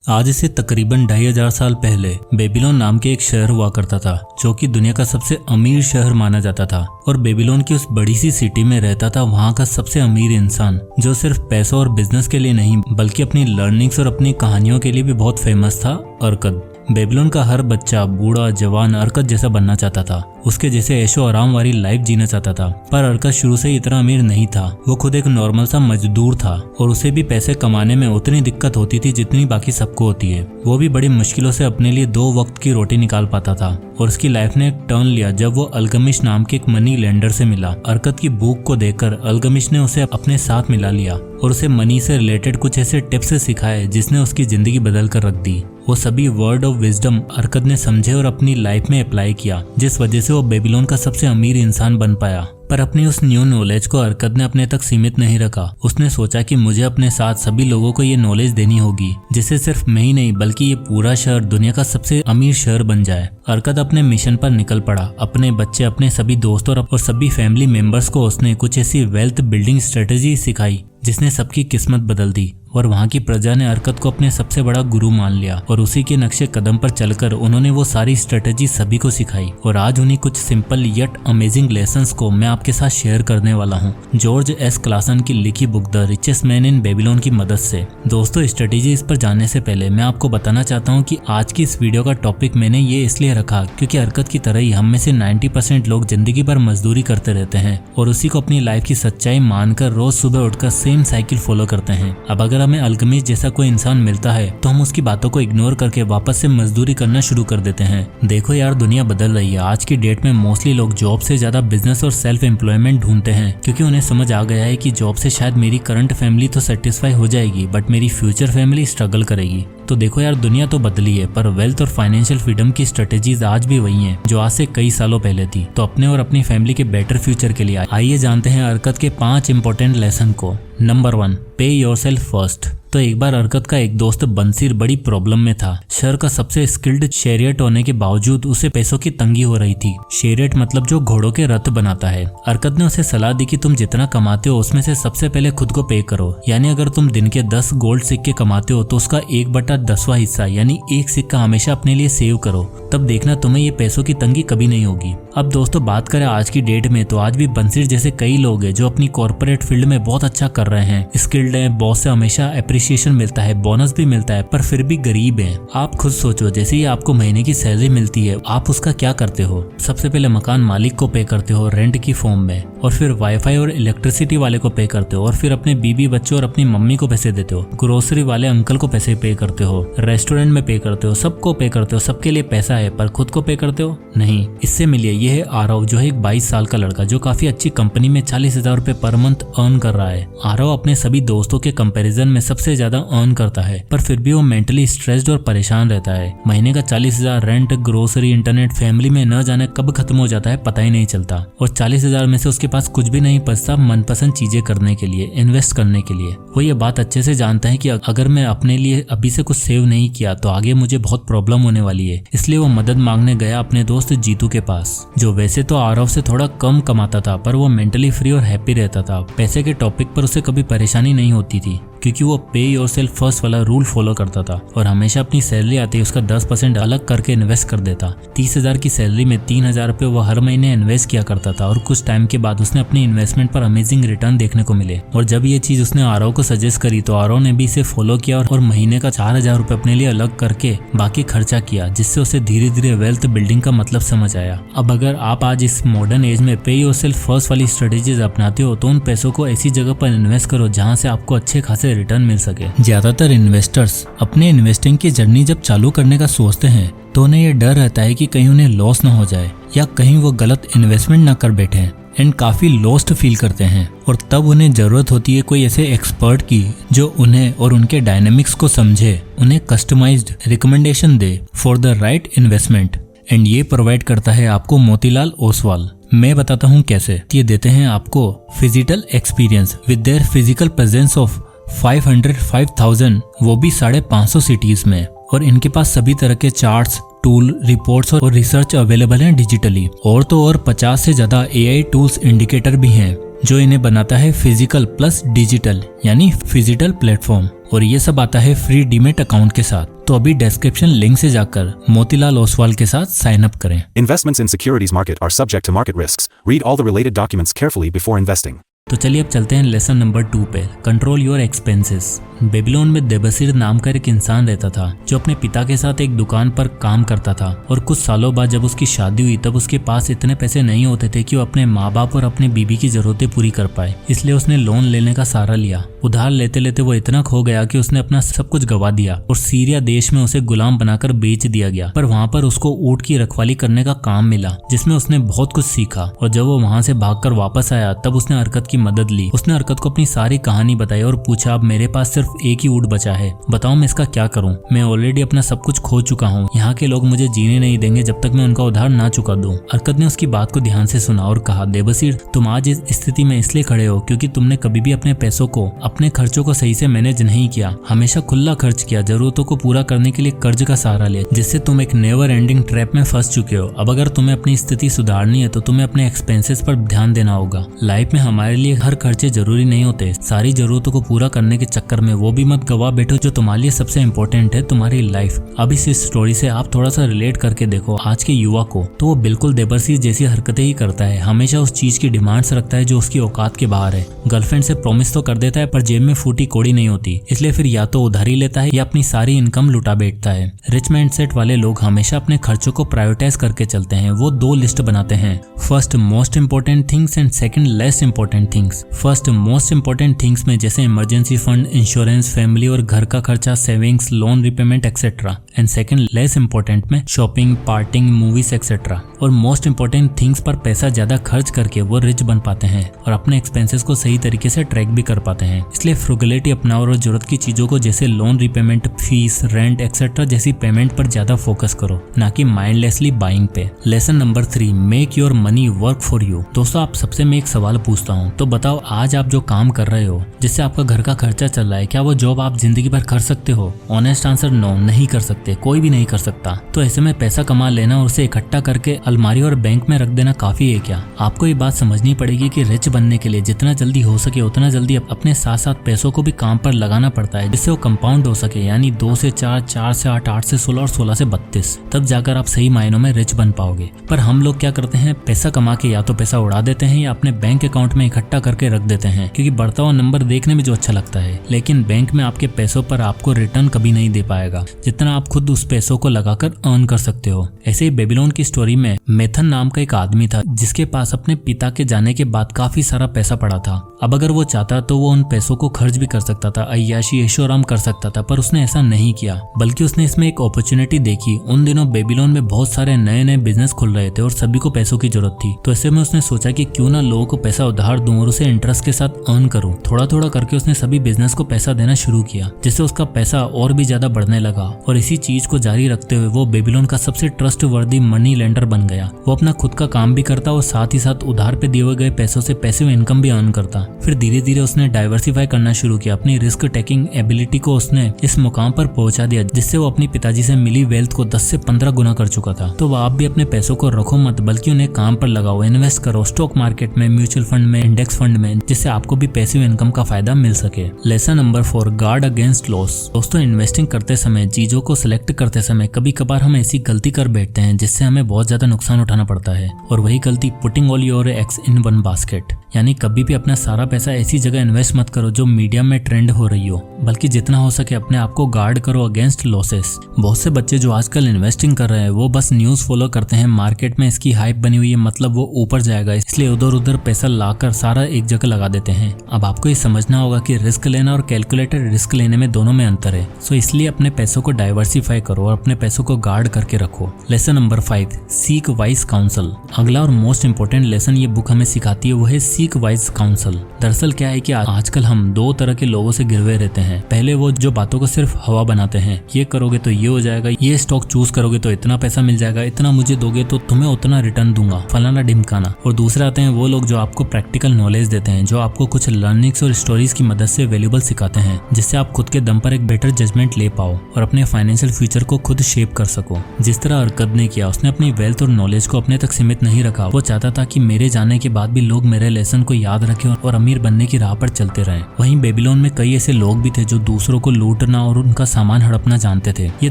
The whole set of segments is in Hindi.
आज से तकरीबन 2500 साल पहले बेबीलोन नाम के एक शहर हुआ करता था जो कि दुनिया का सबसे अमीर शहर माना जाता था। और बेबीलोन की उस बड़ी सी सिटी में रहता था वहाँ का सबसे अमीर इंसान जो सिर्फ पैसों और बिजनेस के लिए नहीं बल्कि अपनी लर्निंग्स और अपनी कहानियों के लिए भी बहुत फेमस था, अर्कद। बेबीलोन का हर बच्चा, बूढ़ा, जवान अर्कद जैसा बनना चाहता था, उसके जैसे ऐशो आराम वाली लाइफ जीना चाहता था। पर अर्कद शुरू से इतना अमीर नहीं था, वो खुद एक नॉर्मल सा मजदूर था और उसे भी पैसे कमाने में उतनी दिक्कत होती थी जितनी बाकी सबको होती है। वो भी बड़ी मुश्किलों से अपने लिए 2 वक्त की रोटी निकाल पाता था। और उसकी लाइफ ने एक टर्न लिया जब वो अल्गमिश नाम के एक मनी लेंडर से मिला। अर्कद की भूख को देखकर अल्गमिश ने उसे अपने साथ मिला लिया और उसे मनी से रिलेटेड कुछ ऐसे टिप्स सिखाए जिसने उसकी जिंदगी बदल कर रख दी। वो सभी वर्ड ऑफ विजडम अर्कद ने समझे और अपनी लाइफ में अप्लाई किया, जिस वजह से वो बेबीलोन का सबसे अमीर इंसान बन पाया। पर अपनी उस न्यू नॉलेज को अर्कद ने अपने तक सीमित नहीं रखा। उसने सोचा कि मुझे अपने साथ सभी लोगों को ये नॉलेज देनी होगी जिससे सिर्फ मैं ही नहीं बल्कि ये पूरा शहर दुनिया का सबसे अमीर शहर बन जाए। अर्कद अपने मिशन पर निकल पड़ा। अपने बच्चे, अपने सभी दोस्तों और सभी फैमिली मेंबर्स को उसने कुछ ऐसी वेल्थ बिल्डिंग स्ट्रेटेजी सिखाई जिसने सबकी किस्मत बदल दी। और वहाँ की प्रजा ने अर्कद को अपने सबसे बड़ा गुरु मान लिया और उसी के नक्शे कदम पर चलकर उन्होंने वो सारी स्ट्रेटेजी सभी को सिखाई। और आज उन्हीं कुछ सिंपल यट अमेजिंग लेसन्स को मैं आपके साथ शेयर करने वाला हूँ जॉर्ज एस क्लासन की लिखी book the richest man in Babylon की मदद से। दोस्तों, स्ट्रेटेजी इस पर जानने से पहले मैं आपको बताना चाहता हूँ कि आज की इस वीडियो का टॉपिक मैंने ये इसलिए रखा क्योंकि अर्कद की तरह ही हम में से 90% लोग जिंदगी भर मजदूरी करते रहते हैं और उसी को अपनी लाइफ की सच्चाई मानकर रोज सुबह उठकर सेम साइकिल फॉलो करते हैं। अब अगर हमें अल्गमिश जैसा कोई इंसान मिलता है तो हम उसकी बातों को इग्नोर करके वापस से मजदूरी करना शुरू कर देते हैं। देखो यार, दुनिया बदल रही है। आज की डेट में मोस्टली लोग जॉब से ज्यादा बिजनेस और सेल्फ एम्प्लॉयमेंट ढूंढते हैं क्योंकि उन्हें समझ आ गया है कि जॉब से शायद मेरी करंट फैमिली तो सेटिस्फाई हो जाएगी बट मेरी फ्यूचर फैमिली स्ट्रगल करेगी। तो देखो यार, दुनिया तो बदली है पर वेल्थ और फाइनेंशियल फ्रीडम की स्ट्रेटेजीज आज भी वही हैं जो आज से कई सालों पहले थी। तो अपने और अपनी फैमिली के बेटर फ्यूचर के लिए आइए जानते हैं अर्कद के 5 इंपॉर्टेंट लेसन को। नंबर 1, पे योरसेल्फ फर्स्ट। तो एक बार अर्कद का एक दोस्त बंसीर बड़ी प्रॉब्लम में था। शहर का सबसे स्किल्ड शेरियट होने के बावजूद उसे पैसों की तंगी हो रही थी। शेरियट मतलब जो घोड़ों के रथ बनाता है। अर्कद ने उसे सलाह दी कि तुम जितना कमाते हो उसमें से सबसे पहले खुद को पे करो। यानी अगर तुम दिन के 10 गोल्ड सिक्के कमाते हो तो उसका 1/10वां हिस्सा यानी 1 सिक्का हमेशा अपने लिए सेव करो। तब देखना तुम्हें ये पैसों की तंगी कभी नहीं होगी। अब दोस्तों, बात करें आज की डेट में तो आज भी बंसीर जैसे कई लोग हैं जो अपनी कॉर्पोरेट फील्ड में बहुत अच्छा कर रहे हैं, स्किल्ड है, बॉस से हमेशा अप्रिसिएशन मिलता है, बोनस भी मिलता है, पर फिर भी गरीब हैं। आप खुद सोचो, जैसे ही आपको महीने की सैलरी मिलती है आप उसका क्या करते हो? सबसे पहले मकान मालिक को पे करते हो रेंट की फॉर्म में, और फिर वाईफाई और इलेक्ट्रिसिटी वाले को पे करते हो, और फिर अपने बीबी, बच्चों और अपनी मम्मी को पैसे देते हो, ग्रोसरी वाले अंकल को पैसे पे करते हो, रेस्टोरेंट में पे करते हो, सबको पे करते हो। सबके लिए पैसा है पर खुद को पे करते हो नहीं। इससे मिलिए, ये है आरव जो है एक 22 साल का लड़का जो काफी अच्छी कंपनी में 40,000 रुपए पर मंथ अर्न कर रहा है। आरव अपने सभी दोस्तों के कंपैरिजन में सबसे ज्यादा अर्न करता है पर फिर भी वो मेंटली स्ट्रेस्ड और परेशान रहता है। महीने का 40,000 रेंट, ग्रोसरी, इंटरनेट, फैमिली में न जाने कब खत्म हो जाता है पता ही नहीं चलता। और 40,000 में से उसके पास कुछ भी नहीं बचता मनपसंद चीजें करने के लिए, इन्वेस्ट करने के लिए। वो ये बात अच्छे से जानता है कि अगर मैं अपने लिए अभी से कुछ सेव नहीं किया तो आगे मुझे बहुत प्रॉब्लम होने वाली है। इसलिए वो मदद मांगने गया अपने दोस्त जीतू के पास, जो वैसे तो आरव से थोड़ा कम कमाता था पर वो मेंटली फ्री और हैप्पी रहता था। पैसे के टॉपिक पर उसे कभी परेशानी नहीं होती थी क्योंकि वो पे योरसेल्फ फर्स्ट वाला रूल फॉलो करता था और हमेशा अपनी सैलरी आती है उसका 10% अलग करके इन्वेस्ट कर देता। 30,000 की सैलरी में 3,000 रुपए वो हर महीने इन्वेस्ट किया करता था और कुछ टाइम के बाद उसने अपनी इन्वेस्टमेंट पर अमेजिंग रिटर्न देखने को मिले। और जब ये चीज उसने आरव को सजेस्ट करी तो आरव ने भी इसे फॉलो किया और महीने का 4,000 रुपए अपने लिए अलग करके बाकी खर्चा किया, जिससे उसे धीरे धीरे वेल्थ बिल्डिंग का मतलब समझ आया। अब अगर आप आज इस मॉडर्न एज में पे योरसेल्फ फर्स्ट वाली स्ट्रेटेजीज अपनाते हो तो उन पैसों को ऐसी जगह पर इन्वेस्ट करो जहाँ से आपको अच्छे खासे रिटर्न मिल सके। ज्यादातर इन्वेस्टर्स अपने इन्वेस्टिंग की जर्नी जब चालू करने का सोचते हैं तो उन्हें ये डर रहता है कि कहीं उन्हें लॉस न हो जाए या कहीं वो गलत इन्वेस्टमेंट न कर बैठे एंड काफी लॉस्ट फील करते हैं। और तब उन्हें जरूरत होती है कोई ऐसे एक्सपर्ट की जो उन्हें और उनके डायनेमिक्स को समझे, उन्हें कस्टमाइज्ड रिकमेंडेशन दे for the right investment. And ये प्रोवाइड करता है आपको मोतीलाल ओसवाल। मैं बताता हूँ कैसे। ये देते हैं आपको physical experience with their physical presence of 505,000, वो भी 550 सिटीज में। और इनके पास सभी तरह के चार्ट्स, टूल, रिपोर्ट्स और रिसर्च अवेलेबल हैं डिजिटली। और तो और 50 से ज्यादा AI टूल्स इंडिकेटर भी हैं जो इन्हें बनाता है फिजिकल प्लस डिजिटल यानी फिजिकल प्लेटफॉर्म। और ये सब आता है फ्री डीमेट अकाउंट के साथ। तो अभी डिस्क्रिप्शन लिंक से जाकर मोतीलाल ओसवाल के साथ साइन अप करें। Investments in securities market are subject to market risks. Read all the related documents carefully before investing. तो चलिए अब चलते हैं लेसन नंबर 2 पे, कंट्रोल योर एक्सपेंसेस। बेबीलोन में देबसीर नाम का एक इंसान रहता था जो अपने पिता के साथ एक दुकान पर काम करता था और कुछ सालों बाद जब उसकी शादी हुई तब उसके पास इतने पैसे नहीं होते थे कि वो अपने माँ बाप और अपनी बीबी की जरूरतें पूरी कर पाए। इसलिए उसने लोन लेने का सहारा लिया। उधार लेते लेते वो इतना खो गया कि उसने अपना सब कुछ गवा दिया और सीरिया देश में उसे गुलाम बनाकर बेच दिया गया। पर वहाँ पर उसको ऊंट की रखवाली करने का काम मिला जिसमें उसने बहुत कुछ सीखा और जब वो वहाँ से भागकर वापस आया तब उसने हरकत की मदद ली। उसने हरकत को अपनी सारी कहानी बताई और पूछा, अब मेरे पास सिर्फ एक ही ऊंट बचा है, बताओ मैं इसका क्या करूं? मैं ऑलरेडी अपना सब कुछ खो चुका हूं। यहाँ के लोग मुझे जीने नहीं देंगे जब तक मैं उनका उधार ना चुका दूं। हरकत ने उसकी बात को ध्यान से सुना और कहा, देबसीर तुम आज इस स्थिति में इसलिए खड़े हो क्योंकि तुमने कभी भी अपने पैसों को, अपने खर्चों को सही से मैनेज नहीं किया। हमेशा खुला खर्च किया, जरूरतों को पूरा करने के लिए कर्ज का सहारा लिया, जिससे तुम एक नेवर एंडिंग ट्रैप में फंस चुके हो। अब अगर तुम्हें अपनी स्थिति सुधारनी है तो तुम्हें अपने एक्सपेंसेस पर ध्यान देना होगा। लाइफ में हमारे लिए हर खर्चे जरूरी नहीं होते। सारी जरूरतों को पूरा करने के चक्कर में वो भी मत गवा बैठो जो तुम्हारे लिए सबसे इम्पोर्टेंट है, तुम्हारी लाइफ। अब इस स्टोरी से आप थोड़ा सा रिलेट करके देखो आज के युवा को, तो वो बिल्कुल देबसीर जैसी हरकतें ही करता है। हमेशा उस चीज की डिमांड्स रखता है जो उसकी औकात के बाहर है। गर्लफ्रेंड से प्रॉमिस तो कर देता है पर जेब में फूटी कौड़ी नहीं होती, इसलिए फिर या तो उधारी लेता है या अपनी सारी इनकम लुटा बैठता है। रिच माइंडसेट वाले लोग हमेशा अपने खर्चों को प्रायोरिटाइज करके चलते हैं। वो 2 लिस्ट बनाते हैं, first most important things and second less important things. First most important things में जैसे इमरजेंसी फंड, इंश्योरेंस, फैमिली और घर का खर्चा, savings, loan repayment etcetera. And second less important में शॉपिंग, पार्टिंग, मूवीज एक्सेट्रा। और मोस्ट इंपोर्टेंट थिंग्स पर पैसा ज्यादा खर्च करके वो रिच बन पाते हैं और अपने एक्सपेंसेस को सही तरीके से ट्रैक भी कर पाते हैं। इसलिए फ्रुगलिटी अपनाओ और जरूरत की चीजों को जैसे loan repayment, fees, rent etcetera जैसी पेमेंट पर ज्यादा फोकस करो, ना कि माइंडलेसली बाइंग पे। Lesson number 3, make your money work for you. दोस्तों आप सबसे मैं एक सवाल पूछता हूँ, तो बताओ आज आप जो काम कर रहे हो जिससे आपका घर का खर्चा चल रहा है, क्या वो जॉब आप जिंदगी भर कर सकते हो? ऑनेस्ट आंसर नो, नहीं कर सकते, कोई भी नहीं कर सकता। तो ऐसे में पैसा कमा लेना और उसे इकट्ठा करके अलमारी और बैंक में रख देना काफी है क्या? आपको ये बात समझनी पड़ेगी कि रिच बनने के लिए जितना जल्दी हो सके उतना जल्दी अपने साथ साथ पैसों को भी काम पर लगाना पड़ता है, जिससे वो कंपाउंड हो सके, यानी 2 से 4, 4 से 8, 8 से 16 और 16 से 32। तब जाकर आप सही मायनों में रिच बन पाओगे। पर हम लोग क्या करते हैं, पैसा कमा के या तो पैसा उड़ा देते हैं या अपने बैंक अकाउंट में इकट्ठा करके रख देते हैं, क्योंकि बढ़ता हुआ नंबर देखने में जो अच्छा लगता है। लेकिन बैंक में आपके पैसों पर आपको रिटर्न कभी नहीं दे पाएगा जितना आप खुद उस पैसों को लगाकर अर्न कर सकते हो। ऐसे ही बेबीलोन की स्टोरी में मेथन नाम का एक आदमी था जिसके पास अपने पिता के जाने के बाद काफी सारा पैसा पड़ा था। अब अगर वो चाहता तो वो उन पैसों को खर्च भी कर सकता था, अय्याशी ऐशोआराम कर सकता था, पर उसने ऐसा नहीं किया, बल्कि उसने इसमें एक अपॉर्चुनिटी देखी। उन दिनों बेबीलोन में बहुत सारे नए नए बिजनेस खुल रहे थे और सभी को पैसों की जरूरत थी। तो ऐसे में उसने सोचा कि क्यों ना लोगों को पैसा उधार दूं और उसे इंटरेस्ट के साथ अर्न करूं। थोड़ा थोड़ा करके उसने सभी बिजनेस को पैसा देना शुरू किया, जिससे उसका पैसा और भी ज्यादा बढ़ने लगा। और इसी चीज को जारी रखते हुए वो बेबीलोन का सबसे ट्रस्टवर्दी मनी लेंडर बन गया। वो अपना खुद का काम भी करता और साथ ही साथ उधार पे दिए गए पैसों से पैसिव इनकम भी अर्न करता। फिर धीरे धीरे उसने डाइवर्सिफाई करना शुरू किया। अपनी रिस्क टेकिंग एबिलिटी को उसने इस मुकाम पर पहुंचा दिया जिससे वो अपनी पिताजी से मिली वेल्थ को 10 से 15 गुना कर चुका था। तो आप भी अपने पैसों को रखो मत, बल्कि उन्हें काम पर लगाओ, इन्वेस्ट करो स्टॉक मार्केट में, म्यूचुअल फंड में, इंडेक्स फंड में, जिससे आपको भी पैसिव इनकम का फायदा मिल सके। Lesson number 4, guard against loss. दोस्तों इन्वेस्टिंग करते समय, चीजों को सिलेक्ट करते समय कभी कभार हम ऐसी गलती कर बैठते हैं जिससे हमें बहुत ज्यादा नुकसान उठाना पड़ता है, और वही गलती putting all your eggs in one basket. यानी कभी भी अपना सारा पैसा ऐसी जगह इन्वेस्ट मत करो जो मीडिया में ट्रेंड हो रही हो, बल्कि जितना हो सके अपने आप को गार्ड करो अगेंस्ट लॉसेस। बहुत से बच्चे जो आजकल इन्वेस्टिंग कर रहे हैं वो बस न्यूज फॉलो करते हैं, मार्केट में इसकी हाइप बनी हुई है मतलब वो ऊपर जाएगा, इसलिए उधर उधर पैसा लाकर सारा एक जगह लगा देते हैं। अब आपको ये समझना होगा कि रिस्क लेना और कैलकुलेटेड रिस्क लेने में दोनों में अंतर है। सो इसलिए अपने पैसों को डाइवर्सिफाई करो और अपने पैसों को गार्ड करके रखो। Lesson number 5, seek wise counsel. अगला और मोस्ट इंपोर्टेंट लेसन ये बुक हमें सिखाती है वो है सीक वाइज काउंसल। दरअसल क्या है कि आजकल हम 2 तरह के लोगों से घिरे रहते हैं। पहले वो जो बातों को सिर्फ हवा बनाते हैं, ये करोगे तो ये हो जाएगा, ये स्टॉक चूज करोगे तो इतना पैसा मिल जाएगा, इतना मुझे दोगे तो तुम्हें उतना रिटर्न दूंगा, फलाना ढिमकाना। और दूसरे आते हैं वो लोग जो आपको प्रैक्टिकल नॉलेज देते हैं, जो आपको कुछ लर्निंग्स और स्टोरीज की मदद से वैल्यूएबल सिखाते हैं, जिससे आप खुद के दम पर एक बेटर जजमेंट ले पाओ और अपने फाइनेंशियल फ्यूचर को खुद शेप कर सको। जिस तरह अर्कद ने किया, उसने अपनी वेल्थ और नॉलेज को अपने तक सीमित नहीं रखा। वो चाहता था कि मेरे जाने के बाद भी लोग मेरे लेसन लेसन को याद रखें और अमीर बनने की राह पर चलते रहें। वहीं बेबीलोन में कई ऐसे लोग भी थे जो दूसरों को लूटना और उनका सामान हड़पना जानते थे। ये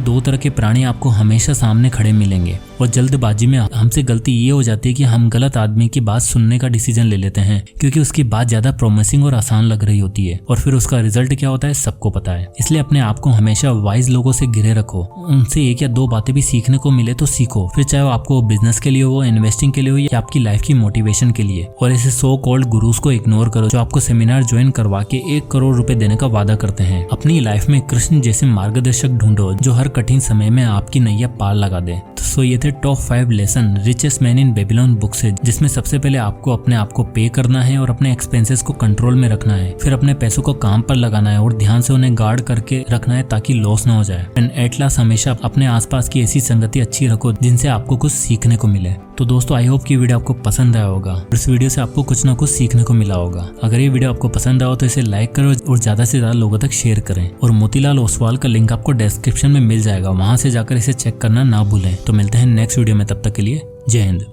दो तरह के प्राणी आपको हमेशा सामने खड़े मिलेंगे और जल्दबाजी में हमसे गलती ये हो जाती है कि हम गलत आदमी की बात सुनने का डिसीजन ले लेते हैं, क्योंकि उसकी बात ज्यादा प्रोमिसिंग और आसान लग रही होती है और फिर उसका रिजल्ट क्या होता है सबको पता है। इसलिए अपने आप को हमेशा वाइज लोगों से घिरे रखो, उनसे एक या दो बातें भी सीखने को मिले तो सीखो, फिर चाहे वो आपको बिजनेस के लिए हो, इन्वेस्टिंग के लिए हो या आपकी लाइफ की मोटिवेशन के लिए। और ऐसे सो कॉल्ड गुरुज को इग्नोर करो जो आपको सेमिनार ज्वाइन करवा के 1 करोड़ रुपए देने का वादा करते हैं। अपनी लाइफ में कृष्ण जैसे मार्गदर्शक ढूंढो जो हर कठिन समय में आपकी नैया पार लगा दे। तो ये थे top 5 lesson richest man in Babylon book से, जिसमें सबसे पहले आपको अपने आप को पे करना है और अपने एक्सपेंसेस को कंट्रोल में रखना है। फिर अपने पैसों को काम पर लगाना है और ध्यान से उन्हें गार्ड करके रखना है ताकि लॉस ना हो जाए। एंड एट लास्ट हमेशा अपने आसपास की ऐसी संगति अच्छी रखो जिनसे आपको कुछ सीखने को मिले। तो दोस्तों आई होप कि वीडियो आपको पसंद आया होगा और इस वीडियो से आपको कुछ ना कुछ सीखने को मिला होगा। अगर ये वीडियो आपको पसंद आया तो इसे लाइक करो और ज्यादा से ज्यादा लोगों तक शेयर करें। और मोतीलाल ओसवाल का लिंक आपको डिस्क्रिप्शन में मिल जाएगा, वहां से जाकर इसे चेक करना ना भूलें। तो मिलते हैं नेक्स्ट वीडियो में, तब तक के लिए जय हिंद।